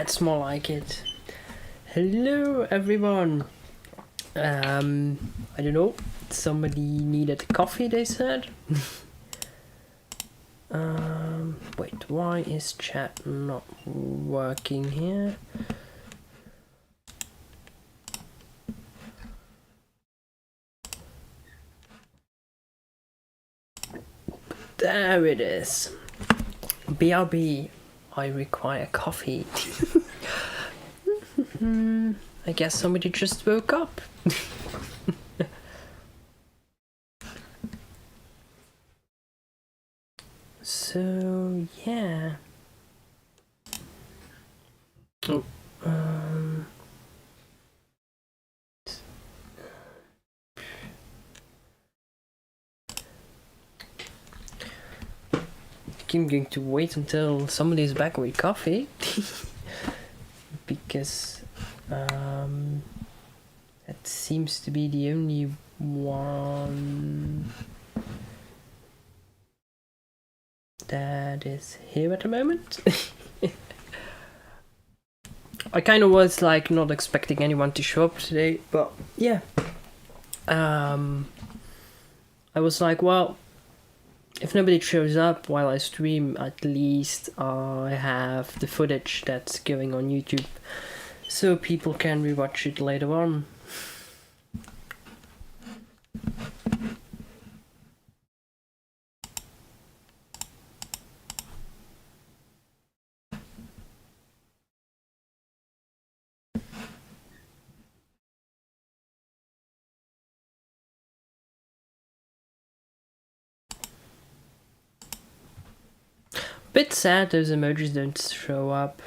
That's more like it. Hello everyone. I don't know. Somebody needed coffee, they said. Wait, why is chat not working here? There it is. BRB, I require coffee. I guess somebody just woke up. So, yeah. Oh, I'm going to wait until somebody's back with coffee. Because that seems to be the only one that is here at the moment. I kind of was like not expecting anyone to show up today, but yeah. I was like, well, if nobody shows up while I stream, at least I have the footage that's going on YouTube, so people can rewatch it later on. Bit sad those emojis don't show up.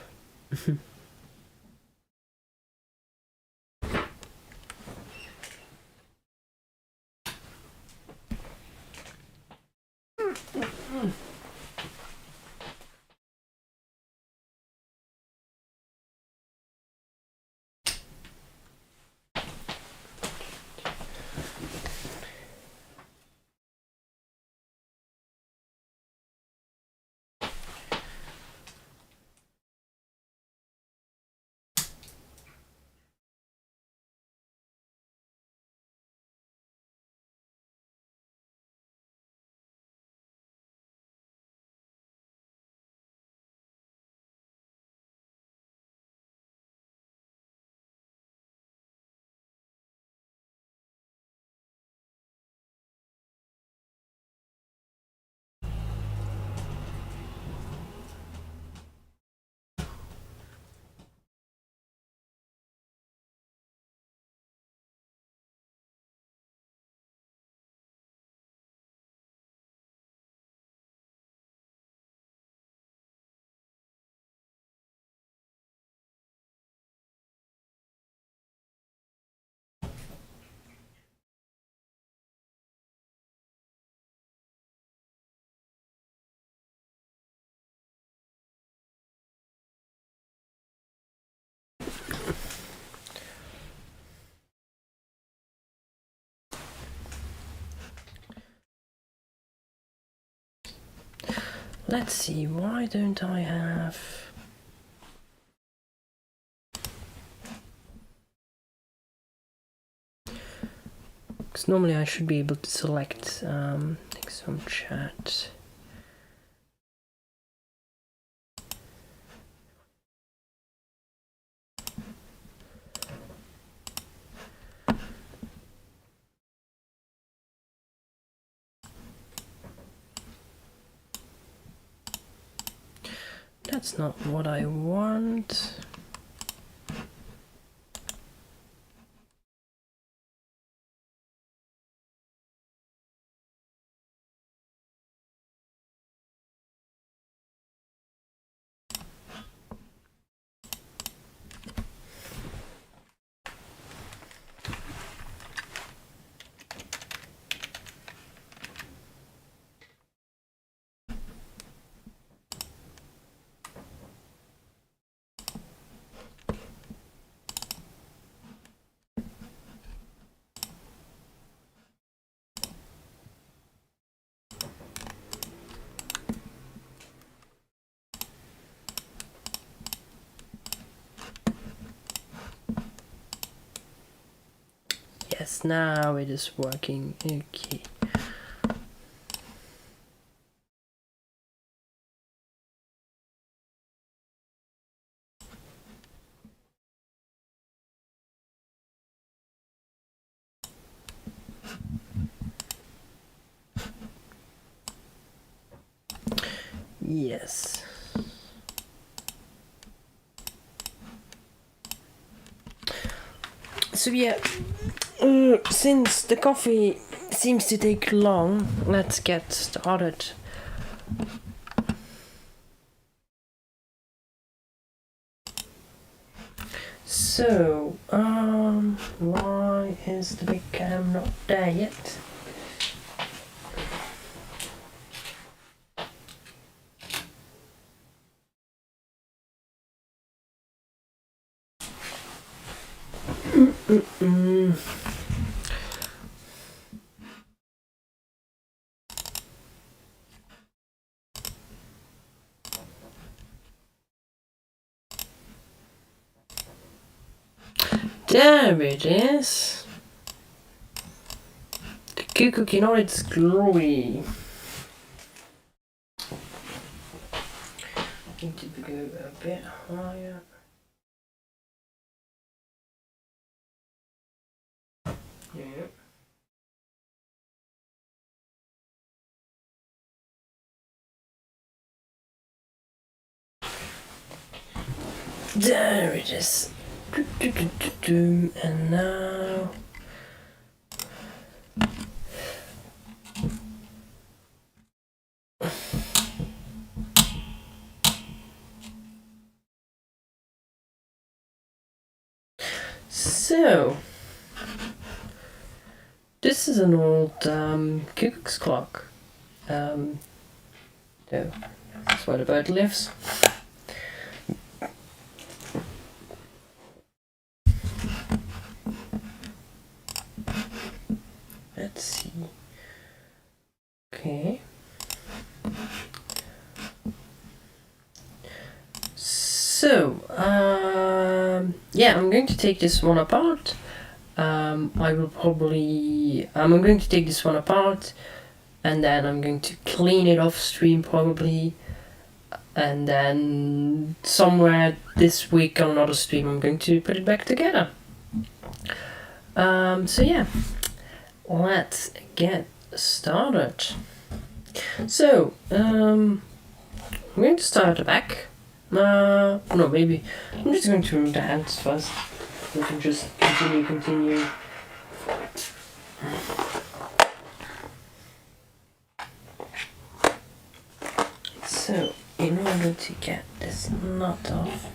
Let's see, why don't I have... Because normally I should be able to select things from chat. That's not what I want. Yes, now it is working. Okay. Yes. So yeah, since the coffee seems to take long, let's get started. So, why is the big cam not there yet? There it is. The cuckoo in all its glory. Need to go a bit higher. Yeah. There it is. And now. So, this is an old cuckoo's clock. So, that's where the bird lives. Let's see. Okay. So, yeah, I'm going to take this one apart. I'm going to take this one apart, and then I'm going to clean it off stream probably, and then somewhere this week on another stream I'm going to put it back together. So yeah, let's get started. So, I'm going to start at the back. No, maybe I'm just going to remove the hands first. We can just continue. So, in order to get this knot off,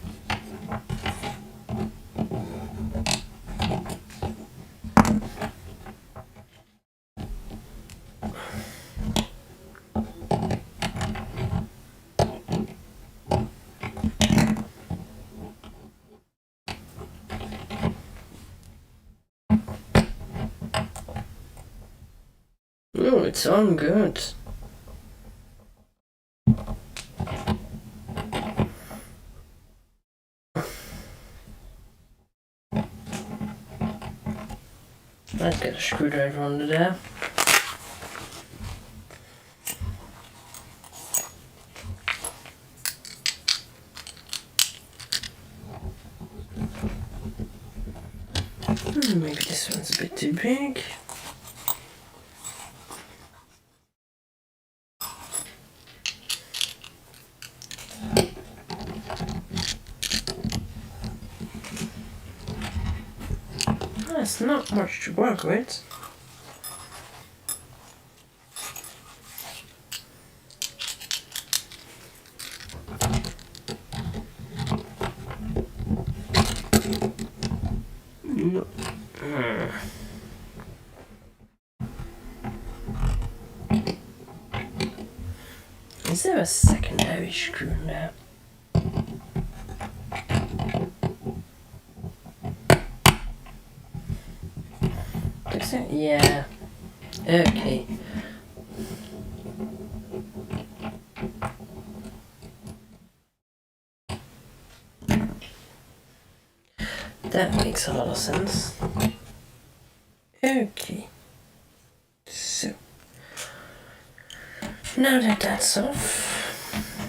oh, it's on good. Let's get a screwdriver under there. Maybe this one's a bit too big. That's not much to work with. No. Is there a secondary screw now? Is it? Yeah. Okay. That makes a lot of sense. Okay. So now that that's off,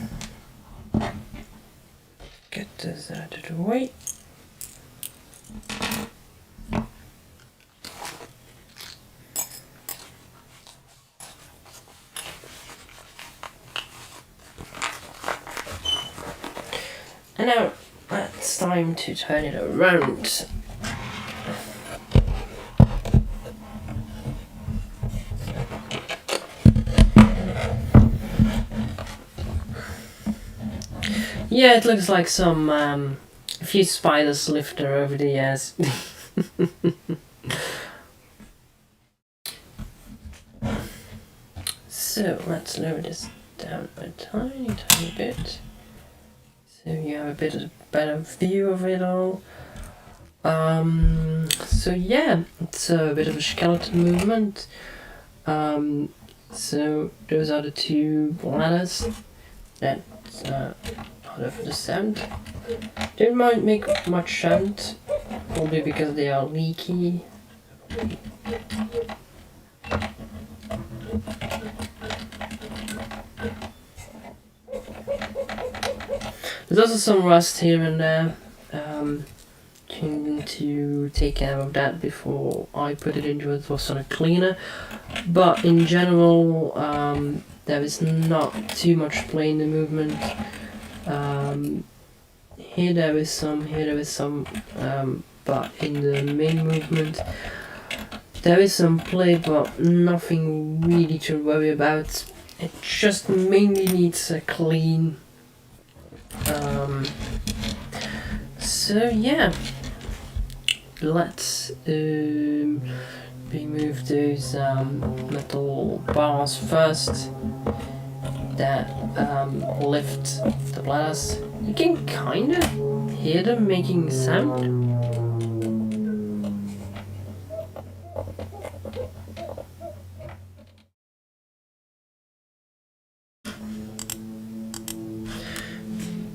get this out of the way. And now it's time to turn it around. Yeah, it looks like some a few spiders lived there over the years. So let's lower this down a tiny bit, so you have a bit of a better view of it all. So yeah, it's a bit of a skeleton movement. So those are the two bladders that out of the sound. They might make much sound, probably because they are leaky. There's also some rust here and there. Need to take care of that before I put it into it for sort of cleaner. But in general, there is not too much play in the movement. Here there is some, but in the main movement there is some play, but nothing really to worry about. It just mainly needs a clean. So yeah, let's remove those metal bars first that lift the bladders. You can kind of hear them making sound.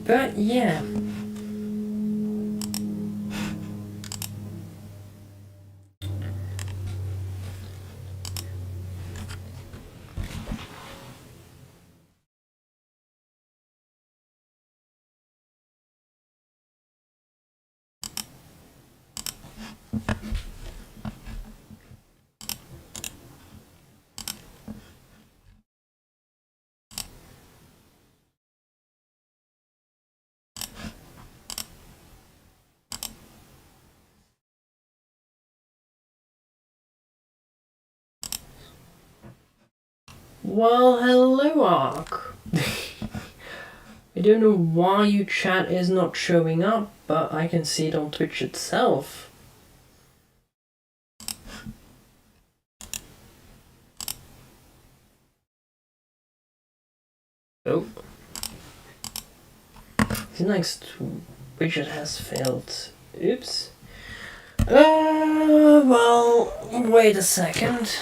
But yeah. Well, hello, Ark. I don't know why your chat is not showing up, but I can see it on Twitch itself. Oh. The next widget has failed. Oops. Well, wait a second.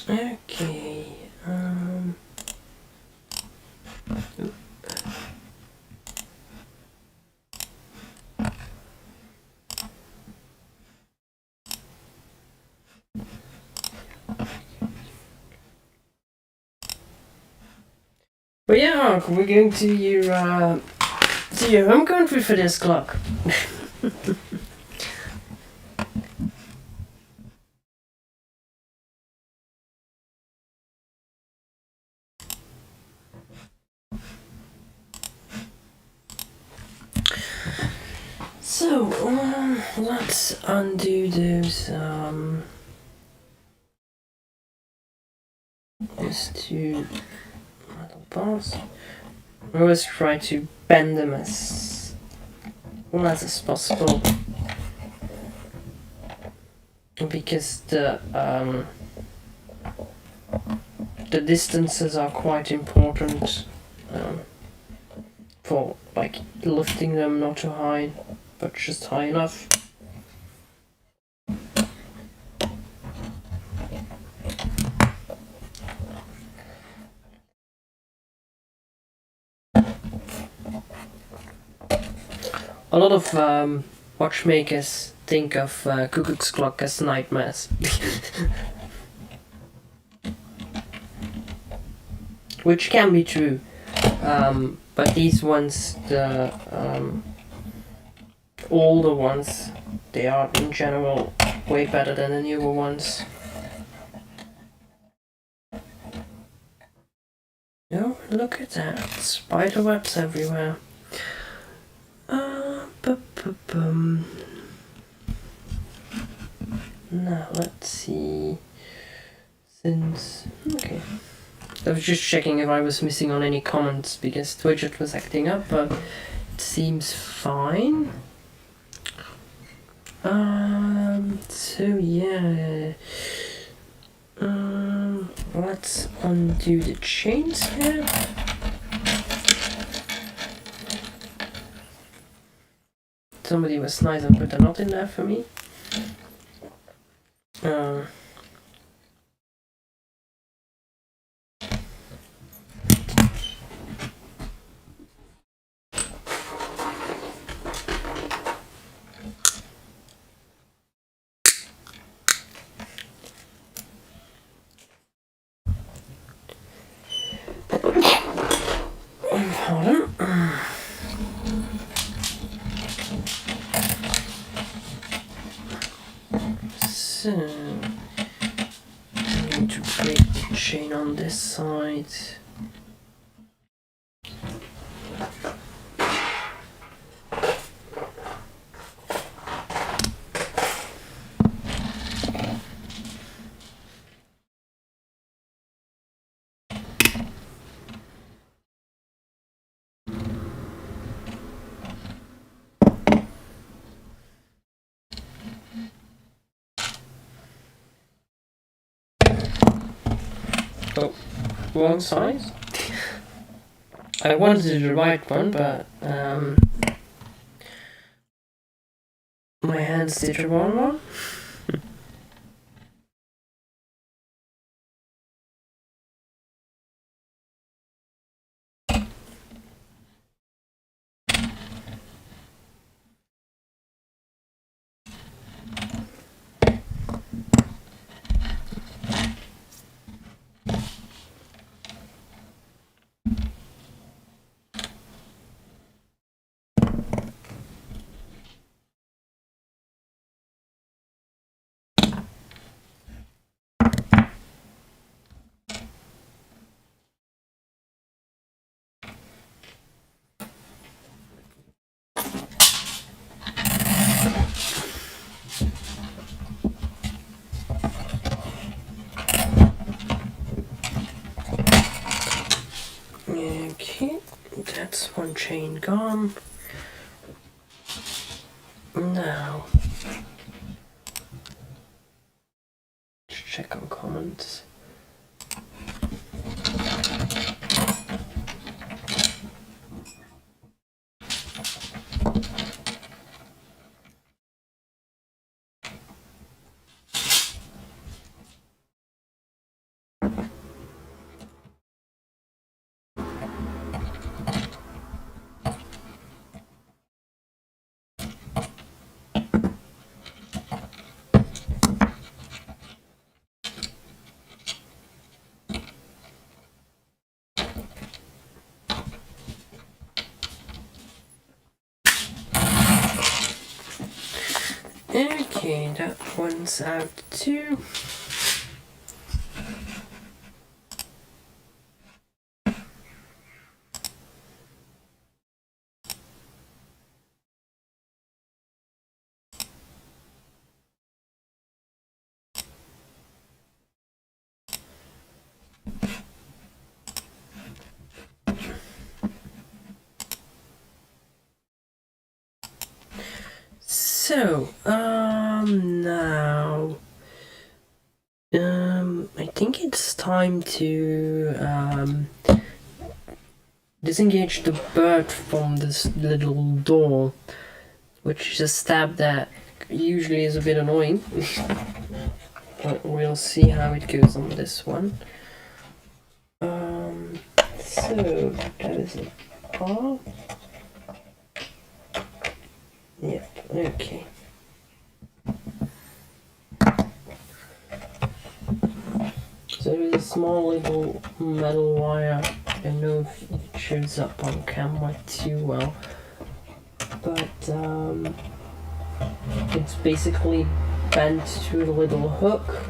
Okay. But yeah, we're going to your home country for this clock. So, let's undo those, these two metal bars. I always try to bend them as less as possible, because the distances are quite important for like lifting them not too high, but just high enough. A lot of watchmakers think of cuckoo's clock as nightmares. Which can be true, but these ones, the older ones, they are in general way better than the newer ones. Oh, look at that, spider webs everywhere. Now let's see. Okay. I was just checking if I was missing on any comments because Twitch was acting up, but it seems fine. So yeah. Let's undo the chains here. Somebody was nice and put a knot in there for me. Pardon. So, I need to break the chain on this side. Oh, wrong size? I wanted the right one, but my hands did the wrong one. Okay, that's one chain gone. Now, check on comments. Okay, that one's out too. So, now, I think it's time to, disengage the bird from this little door, which is a stab that usually is a bit annoying. But we'll see how it goes on this one. So, that is a paw. Yep, okay. So there's a small little metal wire. I don't know if it shows up on camera too well, but it's basically bent to a little hook.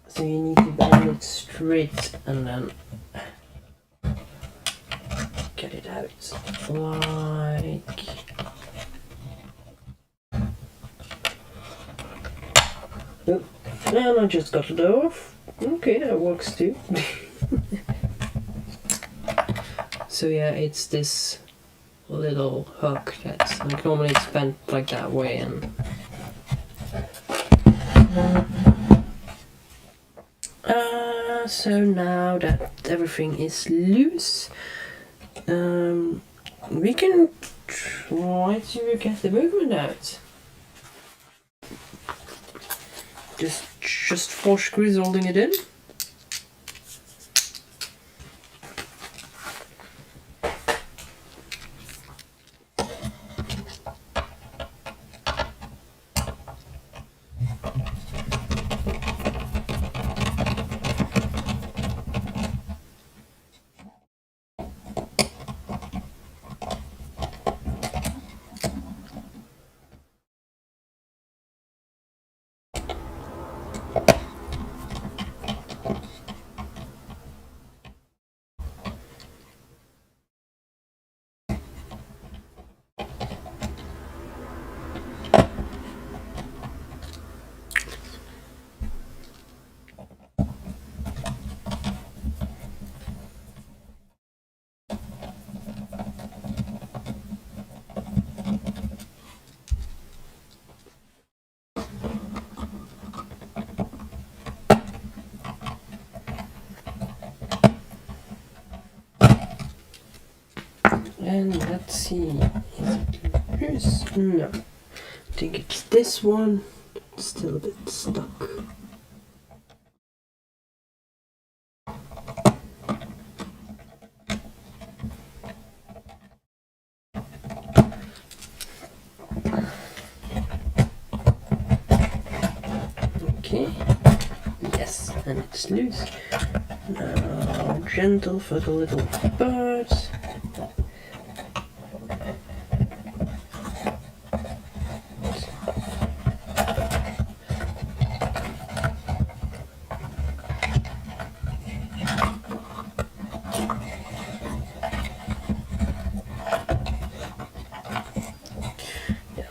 So you need to bend it straight and then get it out like. Oh, and I just got it off. Okay, that works too. So yeah, it's this little hook that's like normally it's bent like that way, and so now that everything is loose, we can try to get the movement out. Just 4 screws holding it in. And let's see, is it loose? No, I think it's this one. It's still a bit stuck. Okay, yes, and it's loose. Now, gentle for the little birds.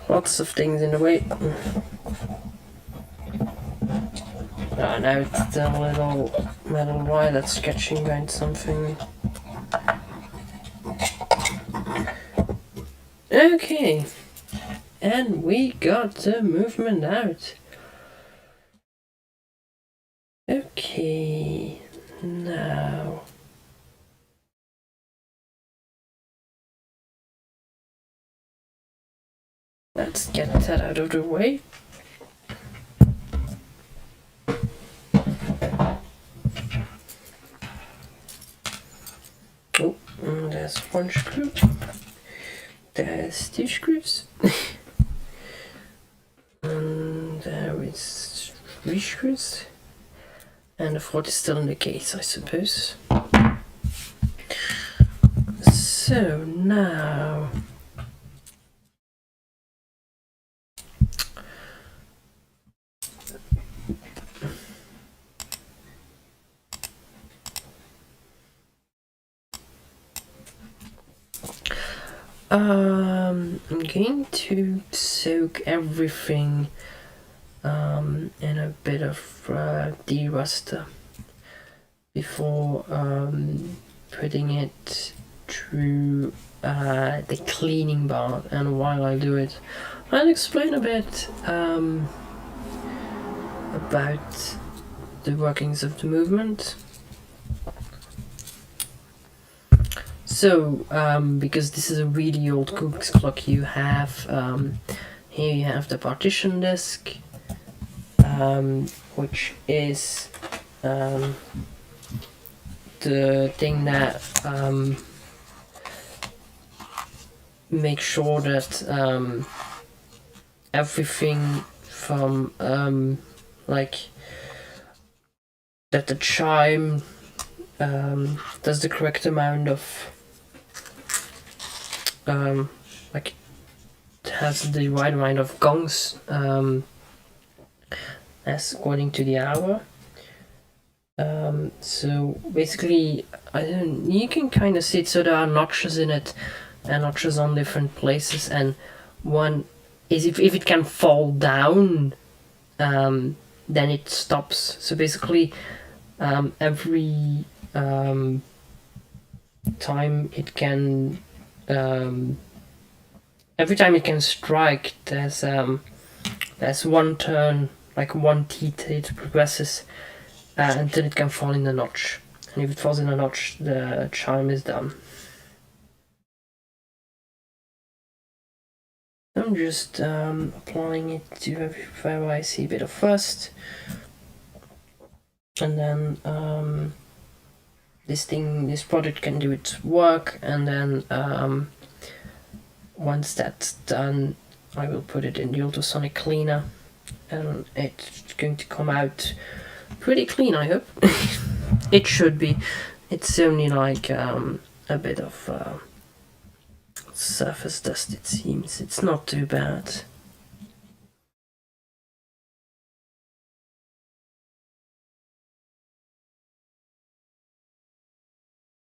Lots of things in the way. Oh, now it's the little metal wire that's catching behind something. Okay, and we got the movement out. Okay, now. Let's get that out of the way. Oh, there's 1 screw. There's 2 screws. And there is 3 screws. And the 4th is still in the case, I suppose. So now. I'm going to soak everything in a bit of deruster before putting it through the cleaning part, and while I do it, I'll explain a bit about the workings of the movement. So, because this is a really old cook's clock, you have here you have the partition disk, which is the thing that makes sure that everything from like that the chime does the correct amount of like it has the right amount of gongs as according to the hour. So basically, you can kind of see it. So there are notches in it, and notches on different places. And one is if it can fall down, then it stops. So basically, every time it can strike, there's one turn, like one teeth it progresses until it can fall in a notch. And if it falls in a notch, the chime is done. I'm just applying it to everywhere I see a bit of rust. And then this product can do its work, and then once that's done, I will put it in the ultrasonic cleaner, and it's going to come out pretty clean, I hope. It should be. It's only like a bit of surface dust, it seems. It's not too bad.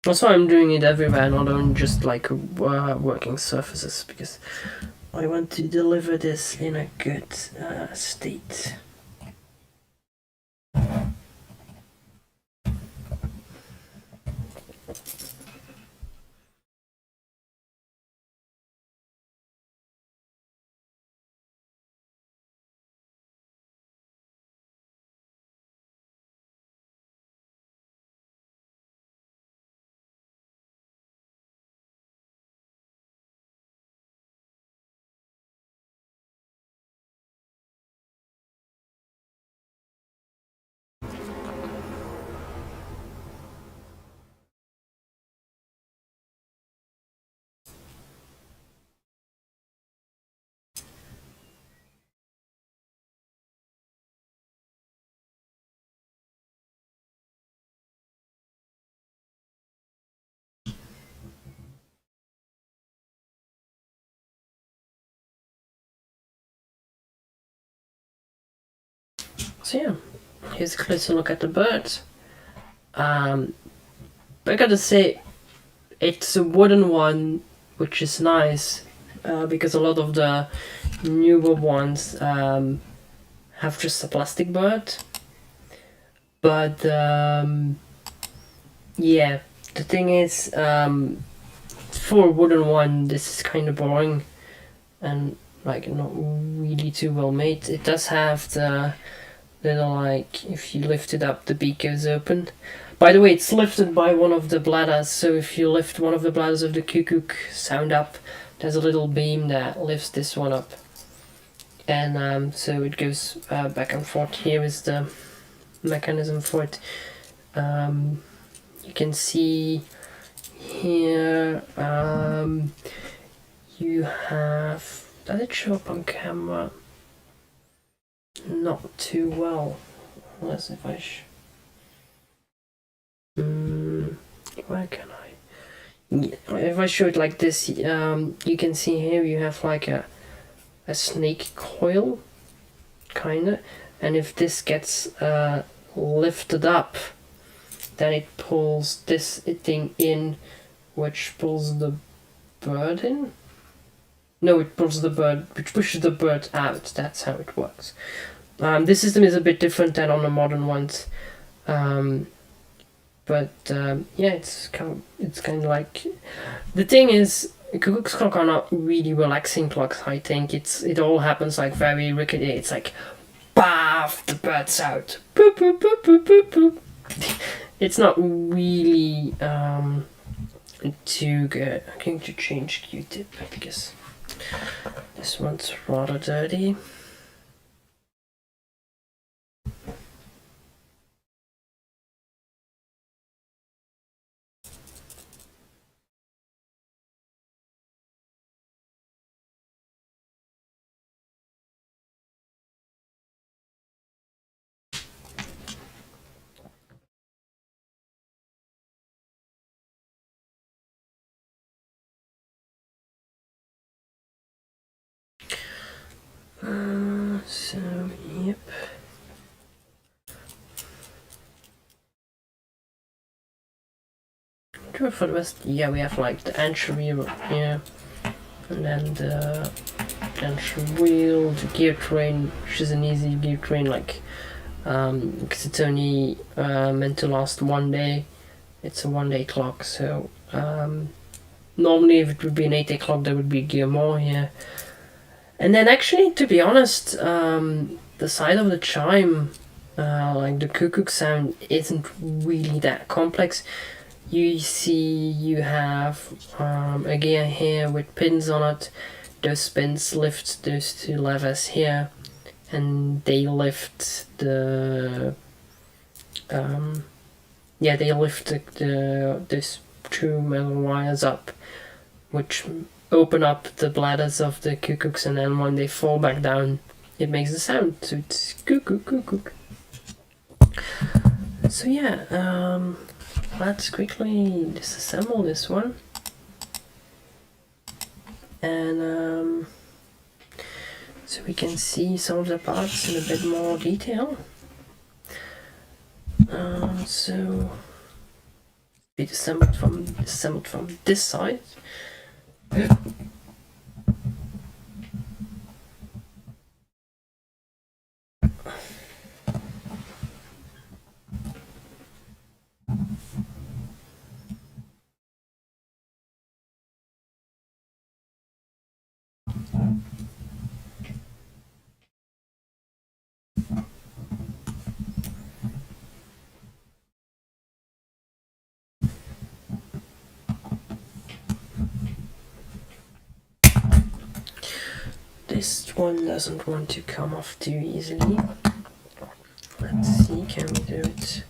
That's why I'm doing it everywhere, not only just like working surfaces, because I want to deliver this in a good state. So yeah, here's a closer look at the bird. But I gotta say, it's a wooden one, which is nice, because a lot of the newer ones have just a plastic bird. But yeah, the thing is, for a wooden one, this is kind of boring and like not really too well made. It does have the little, like, if you lift it up, the beak goes open. By the way, it's lifted by one of the bladders, so if you lift one of the bladders of the cuckoo sound up, there's a little beam that lifts this one up. And so it goes back and forth. Here is the mechanism for it. You can see here, you have, does it show up on camera? Not too well, unless if I where can I? Yeah, if I show it like this, you can see here you have like a snake coil, kinda, and if this gets lifted up, then it pulls this thing in, which pulls the bird in. No, it pulls the bird, which pushes the bird out. That's how it works. This system is a bit different than on the modern ones. But yeah, it's kind of like, the thing is, cuckoo's clock are not really relaxing clocks. I think it all happens like very rickety. It's like, baff, the bird's out, boop boop boop boop boop boop. It's not really too good. I'm going to change Q-tip because this one's rather dirty. So, yep. For the rest, yeah, we have like the entry, yeah, and then the entry wheel, the gear train, which is an easy gear train, like, because it's only meant to last 1 day. It's a 1 day clock, so normally if it would be an 8 day clock, there would be a gear more here. And then actually, to be honest, the side of the chime, like the cuckoo sound, isn't really that complex. You see, you have a gear here with pins on it. Those pins lift those two levers here, and they lift the they lift these two metal wires up, which open up the bladders of the cuckoos, and then when they fall back down, it makes a sound. So it's cuckoo cuckoo. So yeah, let's quickly disassemble this one, and so we can see some of the parts in a bit more detail. So be disassembled from this side. This one doesn't want to come off too easily. Let's see, can we do it?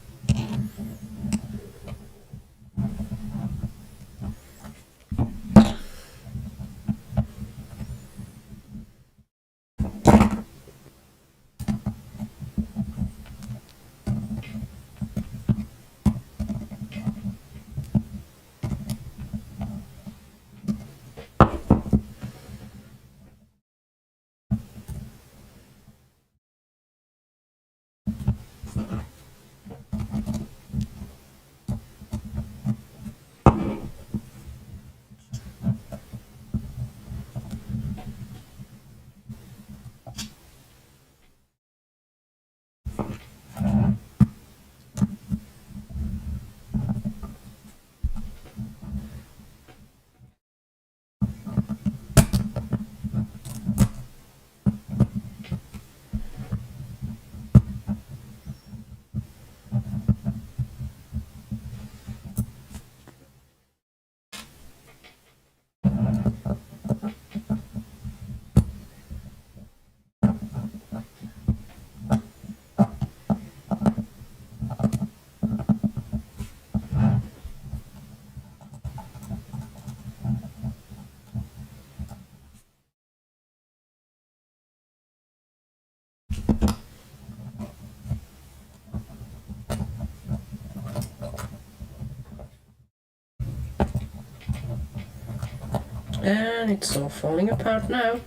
And it's all falling apart now.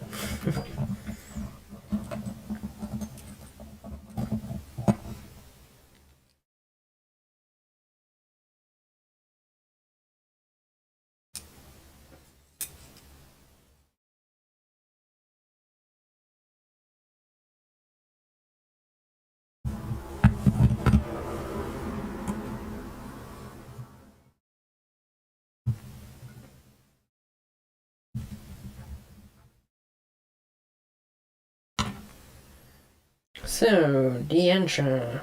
So, the answer.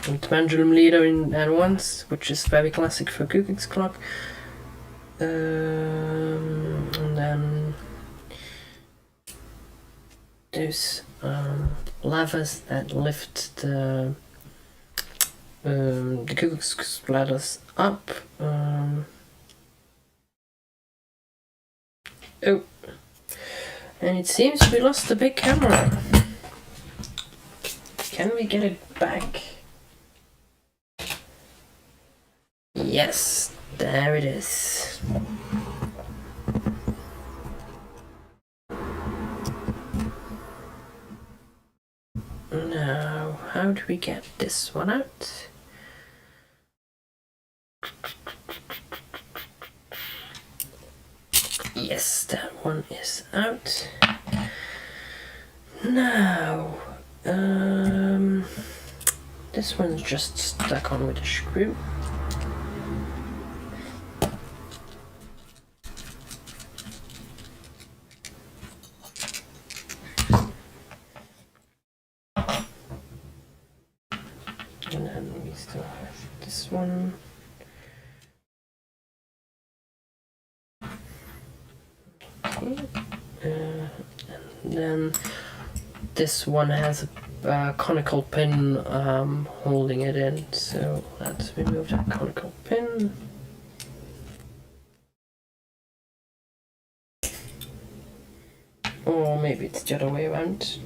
And pendulum leader at once, which is very classic for cuckoo's clock. And then those levers that lift the cuckoo's ladders up. Oh, and it seems we lost the big camera. Can we get it back? Yes, there it is. Now, how do we get this one out? Yes, that one is out. Now, this one's just stuck on with a screw. And then we still have this one. Okay. And then this one has a conical pin holding it in, so let's remove that conical pin. Or maybe it's the other way around.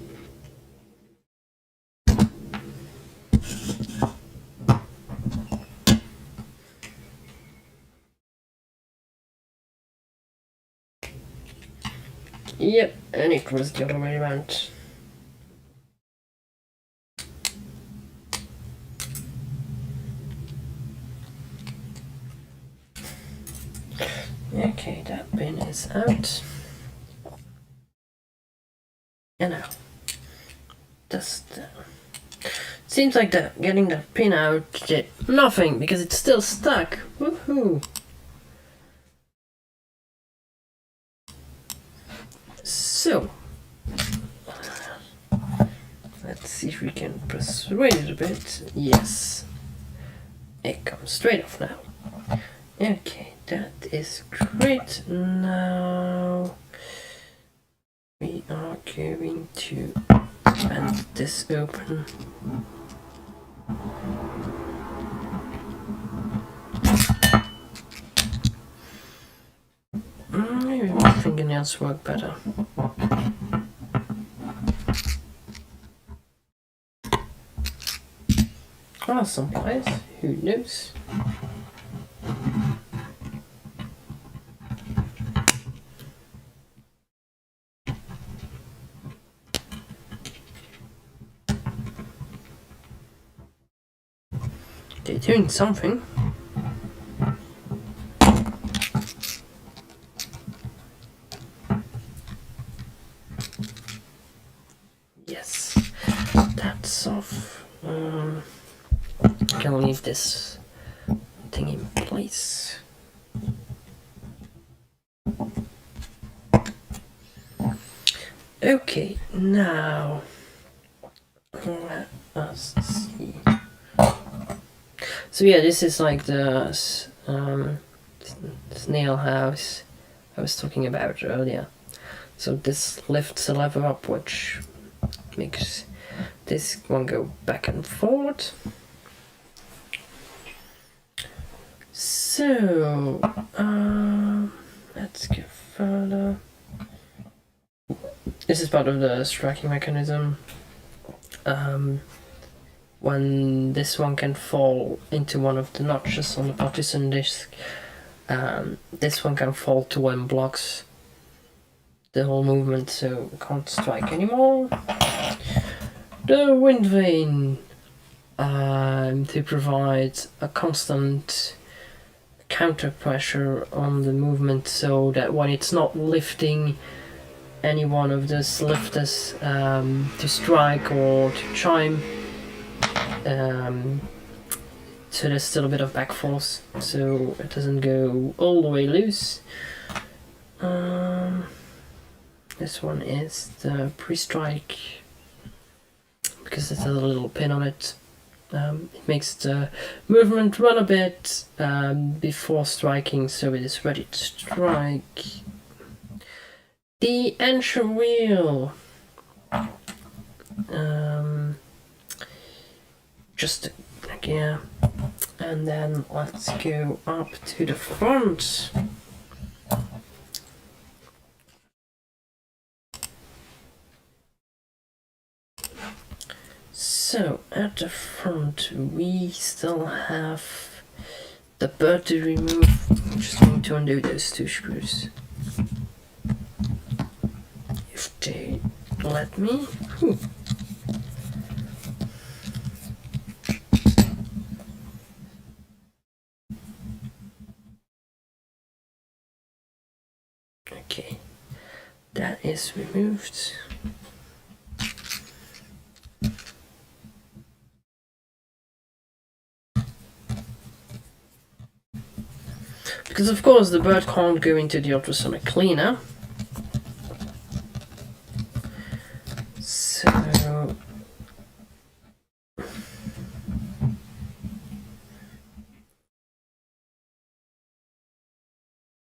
Yep, and it was the other way around. Okay, that pin is out. And now, just seems like getting the pin out did nothing because it's still stuck. Woohoo! So, let's see if we can persuade it a bit. Yes, it comes straight off now. Okay, that is great. Now we are going to bend this open. Maybe my fingernails work better. Or some pliers, who knows? They're doing something. Yes, that's off. Can leave this thing in place. Okay, now let us see. So yeah, this is like the snail house I was talking about earlier. So this lifts the lever up, which makes this one go back and forward. So let's go further. This is part of the striking mechanism. When this one can fall into one of the notches on the partition disc, this one can fall to and blocks the whole movement, so it can't strike anymore. The wind vane to provide a constant counter pressure on the movement, so that when it's not lifting any one of those lifters to strike or to chime, so there's still a bit of back force, so it doesn't go all the way loose. This one is the pre-strike because it has a little pin on it. It makes the movement run a bit before striking, so it is ready to strike. The entry wheel. Just yeah, and then let's go up to the front. So at the front we still have the bird to remove. I'm just going to undo those two screws, if they let me. Okay, that is removed. Because of course the bird can't go into the ultrasonic cleaner.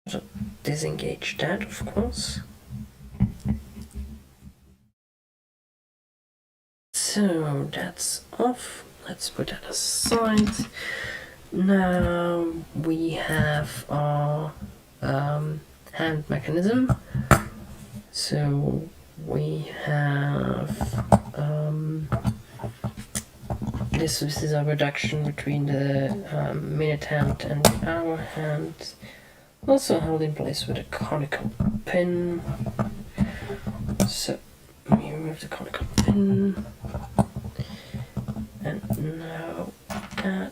So disengage that, of course. So that's off. Let's put that aside. Now we have our hand mechanism. So we have this is a reduction between the minute hand and the hour hand. Also held in place with a conical pin. So we remove the conical pin, and now that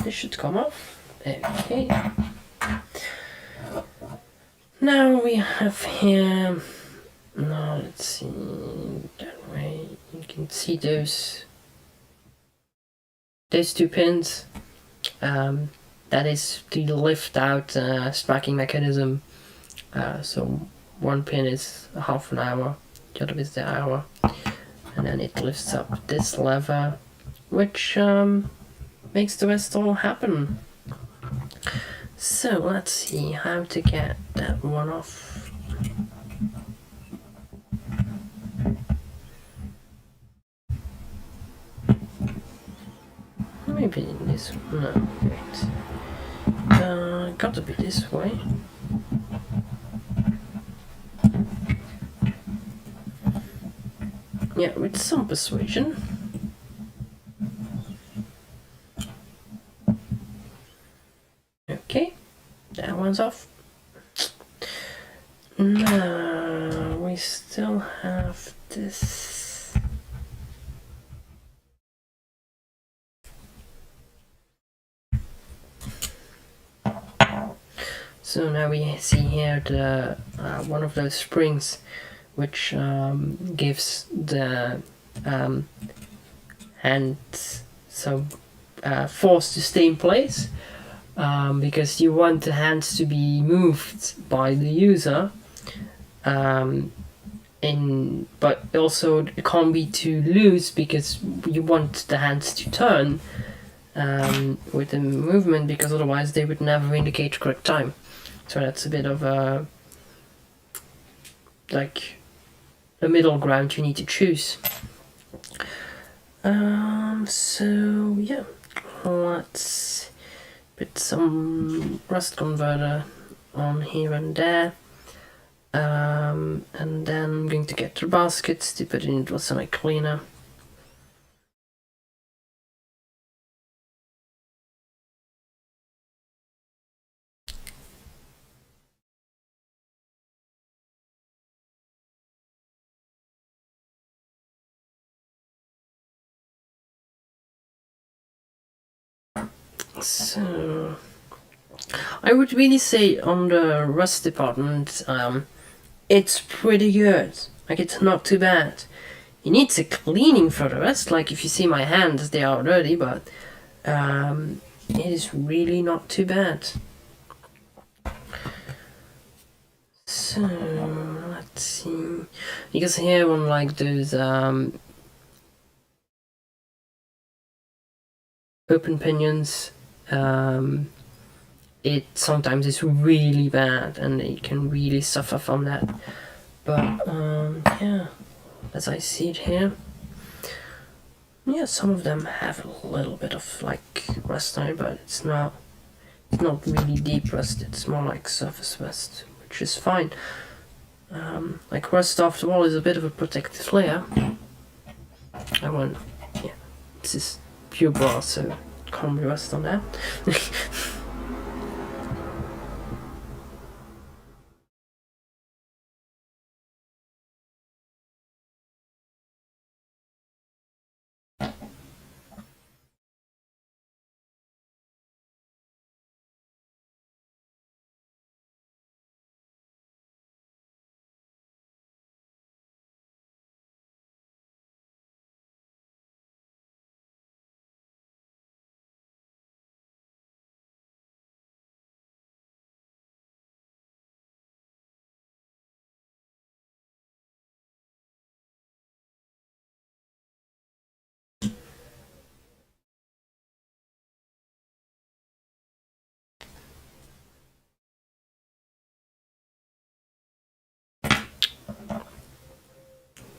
this should come off. Okay. Now we have here. Now let's see that way. You can see those two pins. That is the lift out striking mechanism. So one pin is a half an hour, the other is the hour, and then it lifts up this lever, which makes the rest all happen. So let's see how to get that one off. Maybe this one. No, wait. Gotta be this way. Yeah, with some persuasion. Okay, that one's off. Now we still have this. So now we see here the one of those springs, which gives the hand some force to stay in place, because you want the hands to be moved by the user, but also it can't be too loose because you want the hands to turn with the movement, because otherwise they would never indicate correct time. So that's a bit of a middle ground you need to choose. So yeah, let's put some rust converter on here and there, and then I'm going to get the baskets to put it into a semi cleaner. So I would really say on the rust department, it's pretty good. Like, it's not too bad. It needs a cleaning for the rest. Like, if you see my hands, they are dirty, but it is really not too bad. So let's see, because here on like those open pinions, it sometimes is really bad and they can really suffer from that. But yeah, as I see it here, yeah, some of them have a little bit of like rust on it, but it's not really deep rust. It's more like surface rust, which is fine. Like rust, after all, is a bit of a protective layer. Yeah, this is pure brass, so can't be rust on that.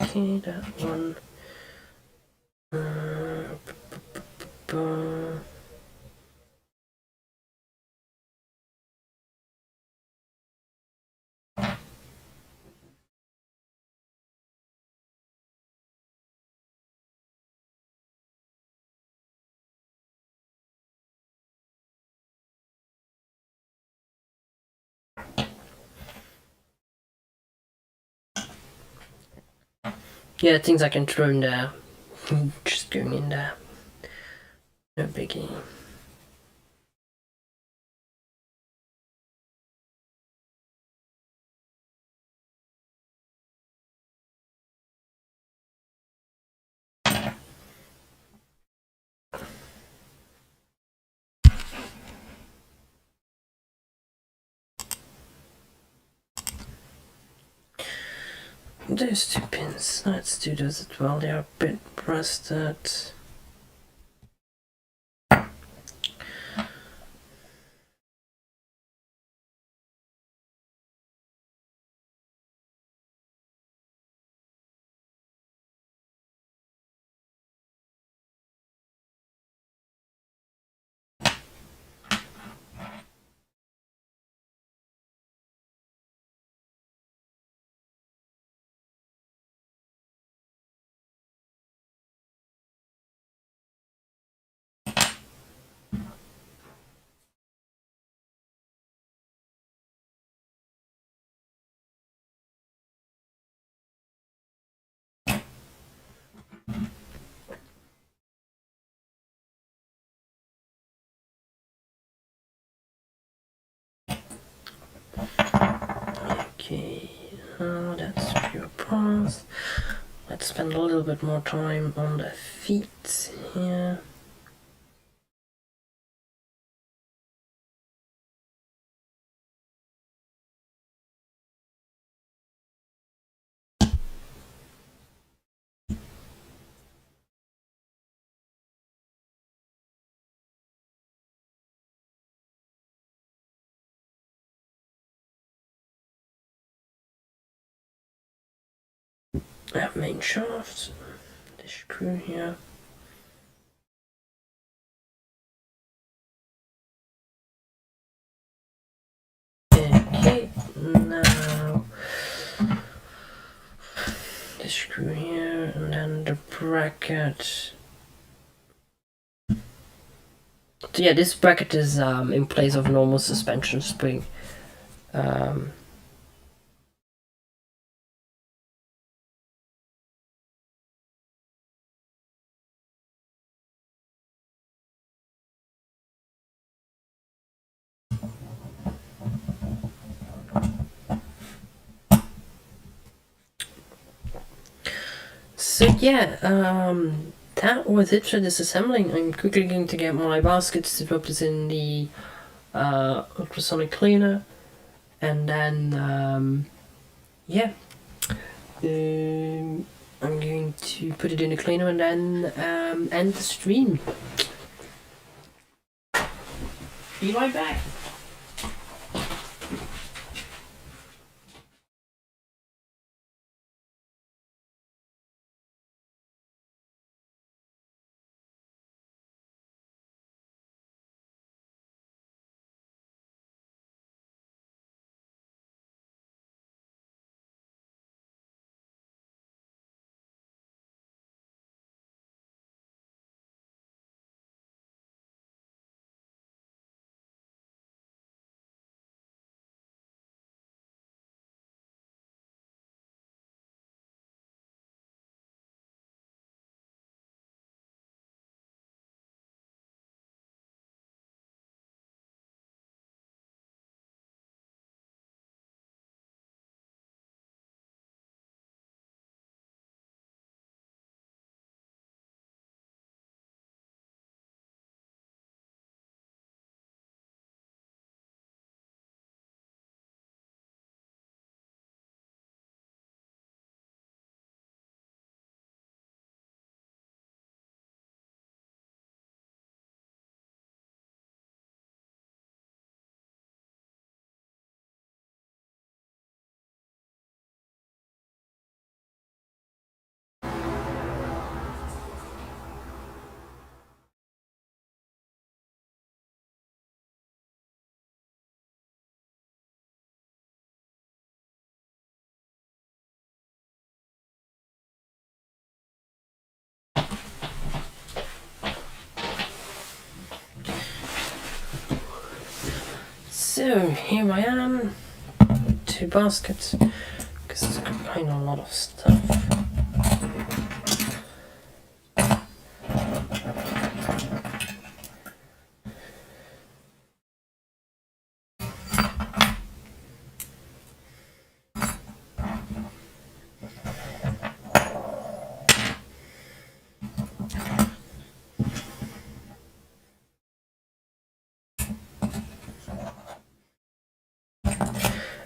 Okay, that one. Yeah, things I can throw in there. Just going in there. No biggie. Those two pins, let's do those as well. They are a bit rusted. Okay, that's pure brass. Let's spend a little bit more time on the feet here. That main shaft, the screw here. Okay, now the screw here, and then the bracket. So yeah, this bracket is in place of normal suspension spring. So yeah, that was it for this assembling. I'm quickly going to get my baskets to drop this in the ultrasonic cleaner, and then yeah, I'm going to put it in the cleaner and then end the stream. Be right back. So here I am, 2 baskets, because it's kind of a lot of stuff.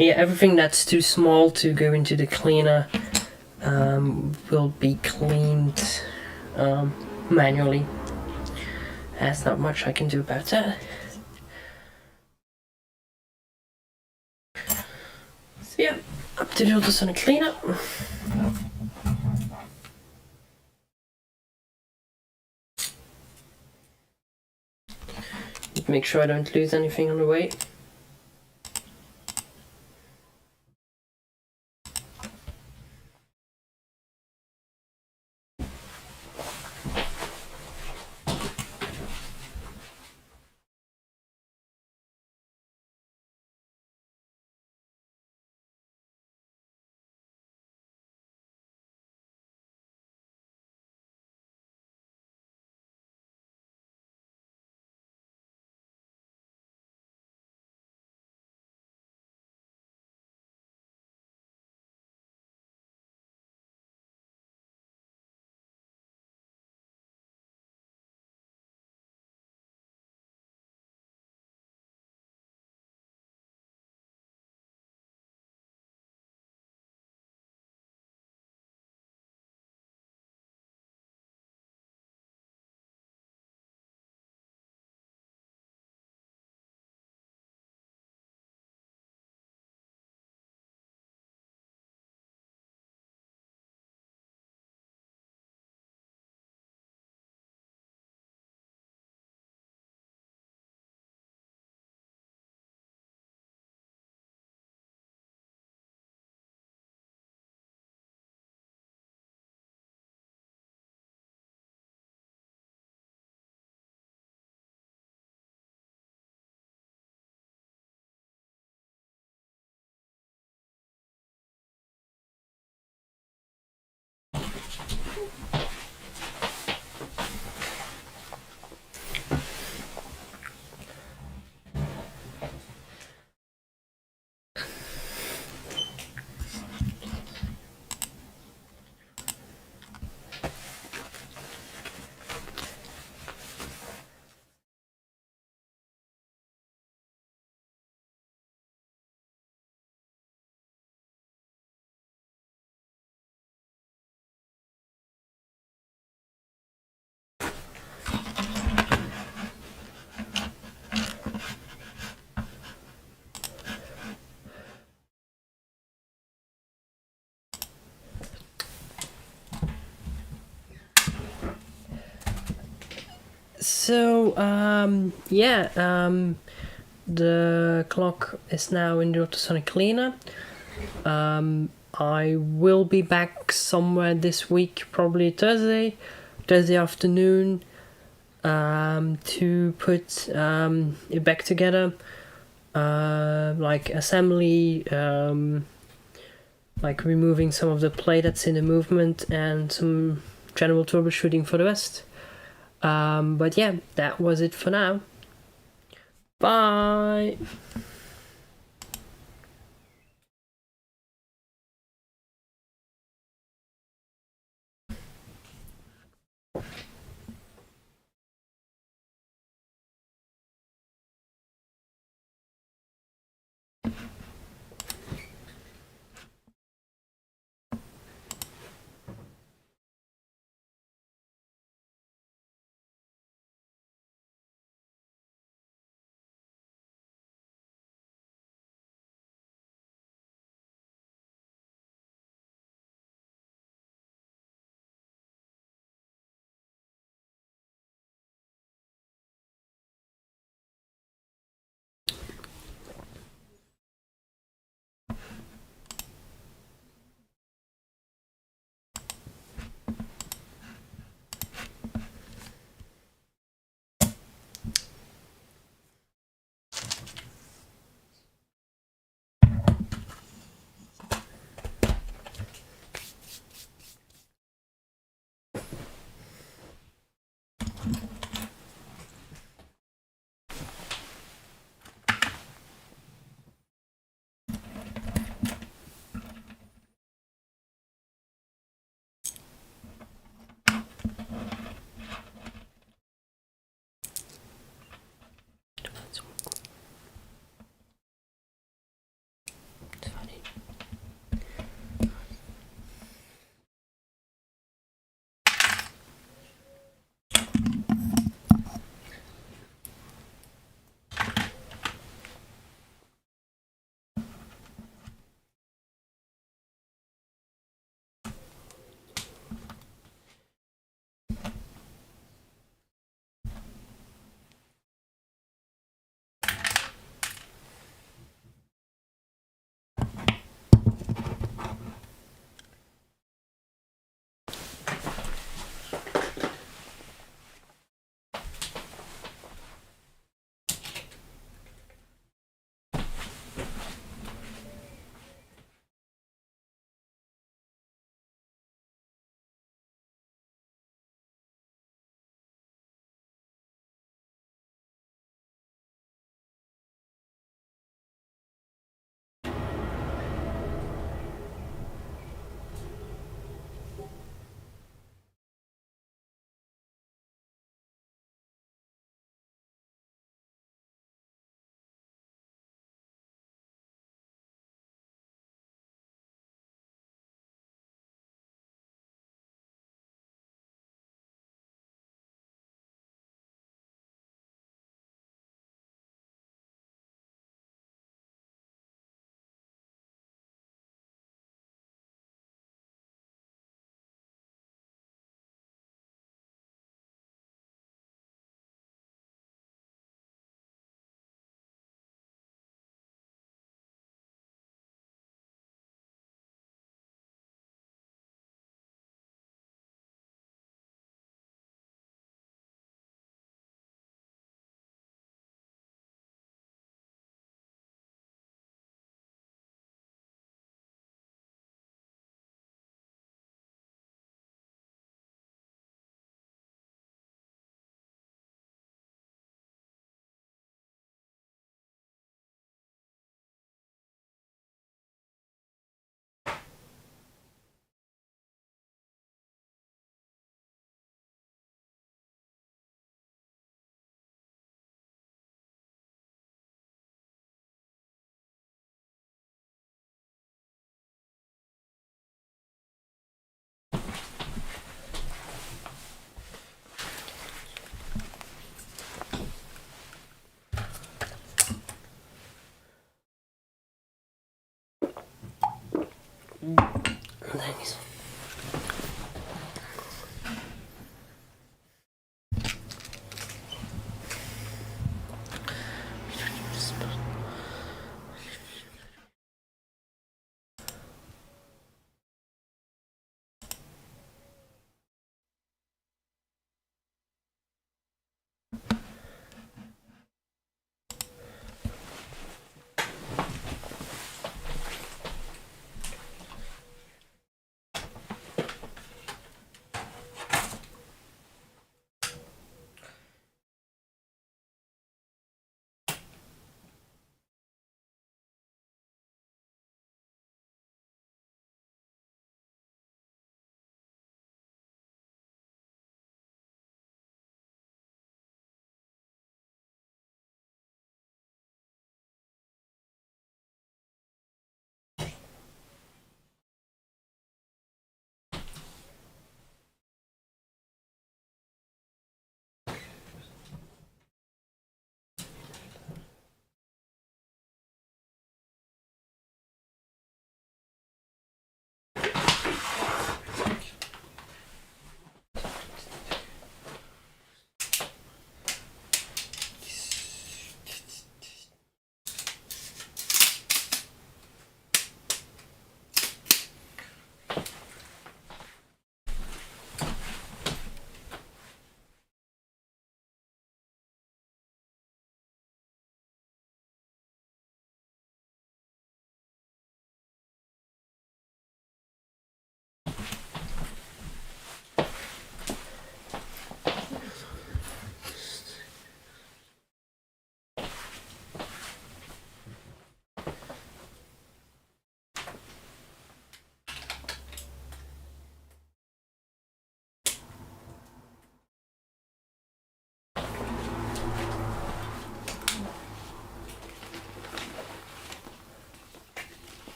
Yeah, everything that's too small to go into the cleaner will be cleaned manually. There's not much I can do about that. So yeah, up to the ultrasonic cleanup. Make sure I don't lose anything on the way. So yeah, the clock is now in the ultrasonic cleaner. I will be back somewhere this week, probably Thursday afternoon, to put it back together, like assembly, like removing some of the plate that's in the movement and some general troubleshooting for the rest. But yeah, that was it for now. Bye!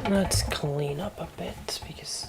Let's clean up a bit because